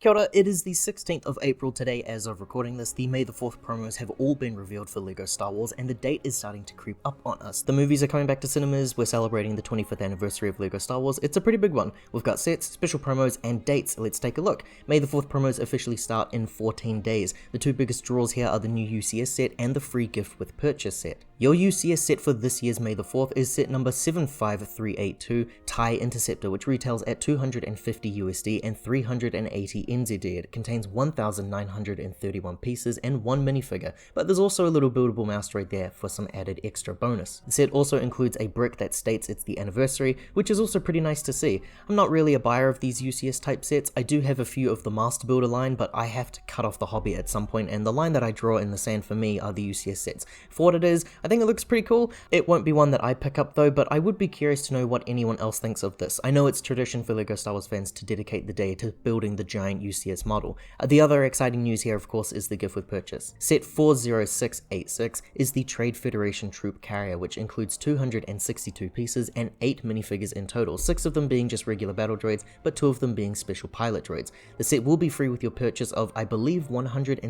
Kia ora, it is the 16th of April today as of recording this. The May the 4th promos have all been revealed for LEGO Star Wars and the date is starting to creep up on us. The movies are coming back to cinemas, we're celebrating the 25th anniversary of LEGO Star Wars. It's a pretty big one. We've got sets, special promos, and dates. Let's take a look. May the 4th promos officially start in 14 days. The two biggest draws here are the new UCS set and the free gift with purchase set. Your UCS set for this year's May the 4th is set number 75382 TIE Interceptor, which retails at 250 USD and 380 NZD. It contains 1,931 pieces and one minifigure, but there's also a little buildable mouse droid there for some added extra bonus. The set also includes a brick that states it's the anniversary, which is also pretty nice to see. I'm not really a buyer of these UCS type sets. I do have a few of the Master Builder line, but I have to cut off the hobby at some point, and the line that I draw in the sand for me are the UCS sets. For what it is, I think it looks pretty cool. It won't be one that I pick up though, but I would be curious to know what anyone else thinks of this. I know it's tradition for LEGO Star Wars fans to dedicate the day to building the giant UCS model. The other exciting news here, of course, is the gift with purchase. Set 40686 is the Trade Federation Troop Carrier, which includes 262 pieces and 8 minifigures in total, 6 of them being just regular battle droids, but 2 of them being special pilot droids. The set will be free with your purchase of, I believe, $160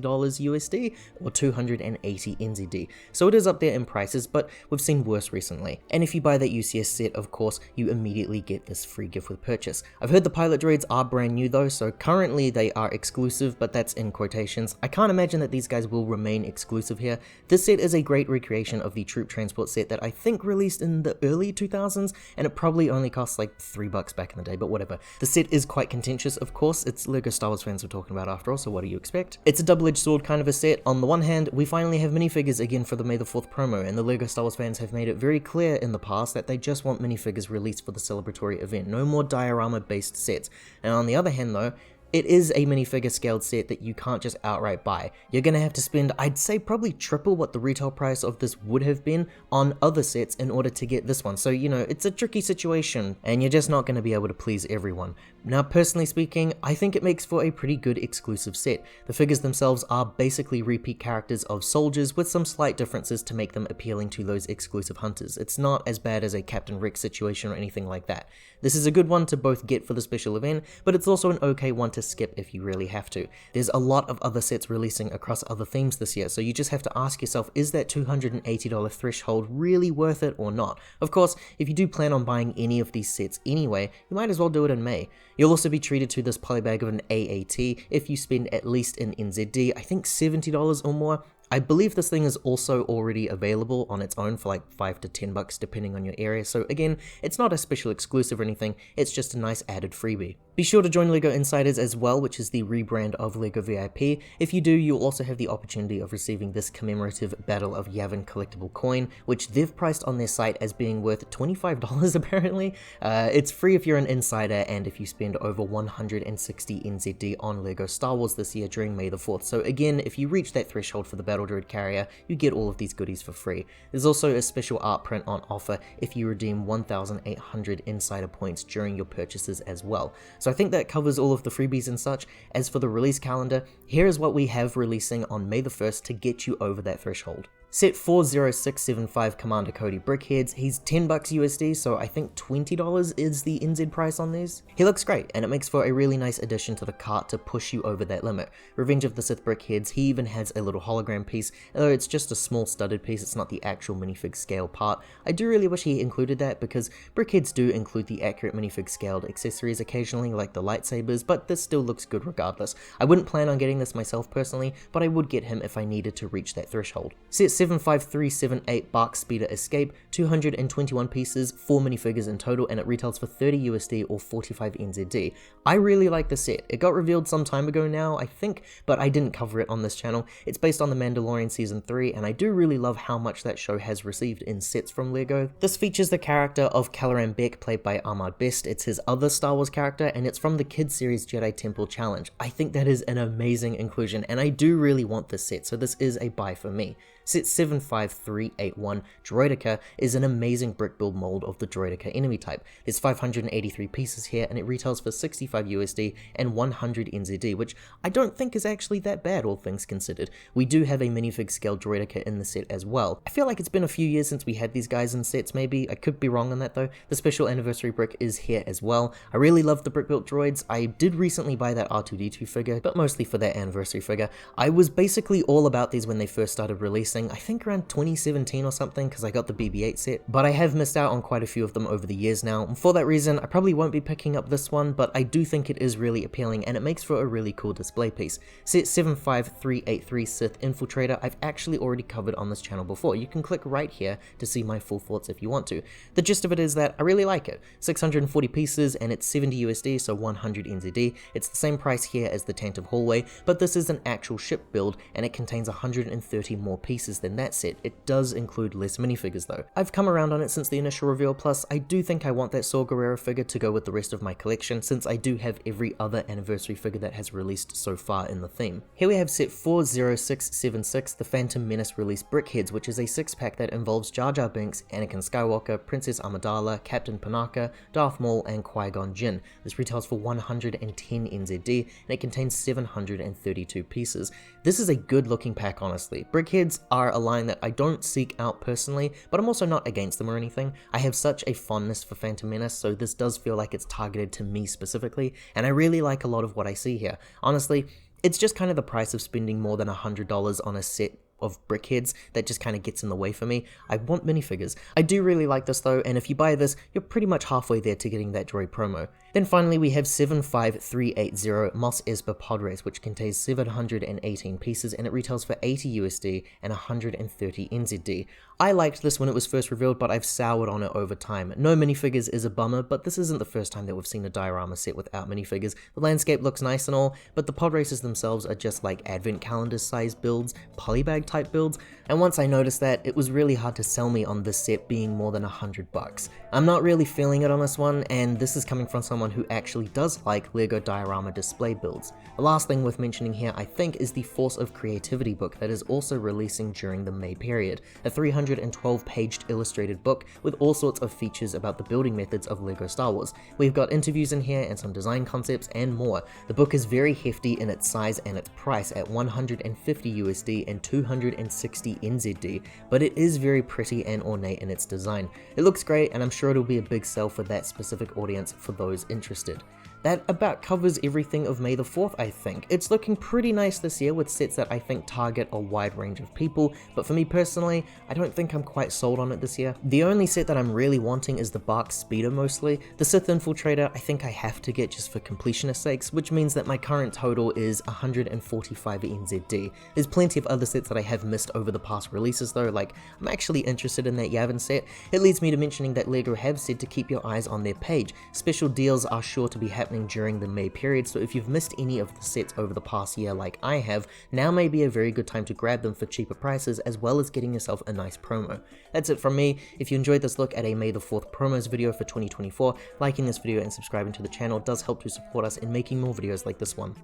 USD or 280 NZD, so it is up there in prices, but we've seen worse recently. And if you buy that UCS set, of course, you immediately get this free gift with purchase. I've heard the pilot droids are brand new though, so currently they are exclusive, but that's in quotations. I can't imagine that these guys will remain exclusive here. This set is a great recreation of the troop transport set that I think released in the early 2000s, and it probably only cost like $3 back in the day, but whatever. The set is quite contentious, of course. It's LEGO Star Wars fans we're talking about after all, so what do you expect? It's a double-edged sword kind of a set. On the one hand, we finally have minifigures again for the May the 4th promo, and the LEGO Star Wars fans have made it very clear in the past that they just want minifigures released for the celebratory event, no more diorama-based sets. And on the other hand though, it is a minifigure scaled set that you can't just outright buy. You're gonna have to spend, I'd say, probably triple what the retail price of this would have been on other sets in order to get this one. So, you know, it's a tricky situation, and you're just not gonna be able to please everyone. Now, personally speaking, I think it makes for a pretty good exclusive set. The figures themselves are basically repeat characters of soldiers with some slight differences to make them appealing to those exclusive hunters. It's not as bad as a Captain Rex situation or anything like that. This is a good one to both get for the special event, but it's also an okay one to skip if you really have to. There's a lot of other sets releasing across other themes this year, so you just have to ask yourself, is that $280 threshold really worth it or not? Of course, if you do plan on buying any of these sets anyway, you might as well do it in May. You'll also be treated to this polybag of an AAT if you spend at least in NZD, I think $70 or more. I believe this thing is also already available on its own for like $5 to $10 depending on your area, so again, it's not a special exclusive or anything, it's just a nice added freebie. Be sure to join LEGO Insiders as well, which is the rebrand of LEGO VIP. If you do, you'll also have the opportunity of receiving this commemorative Battle of Yavin collectible coin, which they've priced on their site as being worth $25 apparently. It's free if you're an insider and if you spend over 160 NZD on LEGO Star Wars this year during May the 4th. So again, if you reach that threshold for the Battle Droid carrier, you get all of these goodies for free. There's also a special art print on offer if you redeem 1,800 insider points during your purchases as well. So I think that covers all of the freebies and such. As for the release calendar, here is what we have releasing on May the 1st to get you over that threshold. Set 40675 Commander Cody Brickheadz, he's $10 USD, so I think $20 is the NZ price on these. He looks great, and it makes for a really nice addition to the cart to push you over that limit. Revenge of the Sith Brickheadz, he even has a little hologram piece, although it's just a small studded piece, it's not the actual minifig scale part. I do really wish he included that, because Brickheadz do include the accurate minifig scaled accessories occasionally, like the lightsabers, but this still looks good regardless. I wouldn't plan on getting this myself personally, but I would get him if I needed to reach that threshold. Set 75378 BARC Speeder Escape, 221 pieces, 4 minifigures in total, and it retails for 30 USD or 45 NZD. I really like the set. It got revealed some time ago now, I think, but I didn't cover it on this channel. It's based on The Mandalorian Season 3, and I do really love how much that show has received in sets from LEGO. This features the character of Caloran Beck, played by Ahmad Best. It's his other Star Wars character, and it's from the kids series Jedi Temple Challenge. I think that is an amazing inclusion, and I do really want this set, so this is a buy for me. Set 75381 Droideka is an amazing brick build mold of the Droideka enemy type. There's 583 pieces here and it retails for 65 USD and 100 NZD, which I don't think is actually that bad all things considered. We do have a minifig scale Droideka in the set as well. I feel like it's been a few years since we had these guys in sets maybe, I could be wrong on that though. The special anniversary brick is here as well. I really love the brick built droids. I did recently buy that R2-D2 figure, but mostly for that anniversary figure. I was basically all about these when they first started releasing, I think around 2017 or something, because I got the BB-8 set, but I have missed out on quite a few of them over the years now, and for that reason I probably won't be picking up this one, but I do think it is really appealing and it makes for a really cool display piece. Set 75383 Sith Infiltrator I've actually already covered on this channel before. You can click right here to see my full thoughts if you want to. The gist of it is that I really like it. 640 pieces and it's 70 USD, so 100 NZD. It's the same price here as the Tantive Hallway, but this is an actual ship build and it contains 130 more pieces than that set. It does include less minifigures though. I've come around on it since the initial reveal, plus I do think I want that Saw Gerrera figure to go with the rest of my collection since I do have every other anniversary figure that has released so far in the theme. Here we have set 40676, the Phantom Menace release Brickheadz, which is a 6-pack that involves Jar Jar Binks, Anakin Skywalker, Princess Amidala, Captain Panaka, Darth Maul, and Qui-Gon Jinn. This retails for 110 NZD and it contains 732 pieces. This is a good looking pack honestly. Brickheadz are a line that I don't seek out personally, but I'm also not against them or anything. I have such a fondness for Phantom Menace, so this does feel like it's targeted to me specifically, and I really like a lot of what I see here. Honestly, it's just kind of the price of spending more than $100 on a set of Brickheadz that just kind of gets in the way for me. I want minifigures. I do really like this though, and if you buy this, you're pretty much halfway there to getting that droid promo. Then finally we have 75380 Mos Espa Podrace, which contains 718 pieces and it retails for 80 USD and 130 NZD. I liked this when it was first revealed, but I've soured on it over time. No minifigures is a bummer, but this isn't the first time that we've seen a diorama set without minifigures. The landscape looks nice and all, but the pod races themselves are just like advent calendar size builds, polybag type builds, and once I noticed that, it was really hard to sell me on this set being more than $100. I'm not really feeling it on this one, and this is coming from someone who actually does like LEGO diorama display builds. The last thing worth mentioning here, I think, is the Force of Creativity book that is also releasing during the May period, a 312-paged illustrated book with all sorts of features about the building methods of LEGO Star Wars. We've got interviews in here and some design concepts and more. The book is very hefty in its size and its price at 150 USD and 260 NZD, but it is very pretty and ornate in its design. It looks great and I'm sure it'll be a big sell for that specific audience for those interested. That about covers everything of May the 4th, I think. It's looking pretty nice this year with sets that I think target a wide range of people, but for me personally, I don't think I'm quite sold on it this year. The only set that I'm really wanting is the BARC Speeder mostly. The Sith Infiltrator I think I have to get just for completionist sakes, which means that my current total is 145 NZD. There's plenty of other sets that I have missed over the past releases though, like I'm actually interested in that Yavin set. It leads me to mentioning that LEGO have said to keep your eyes on their page. Special deals are sure to be happening during the May period, so if you've missed any of the sets over the past year like I have, now may be a very good time to grab them for cheaper prices as well as getting yourself a nice promo. That's it from me. If you enjoyed this look at a May the 4th promos video for 2024, liking this video and subscribing to the channel does help to support us in making more videos like this one.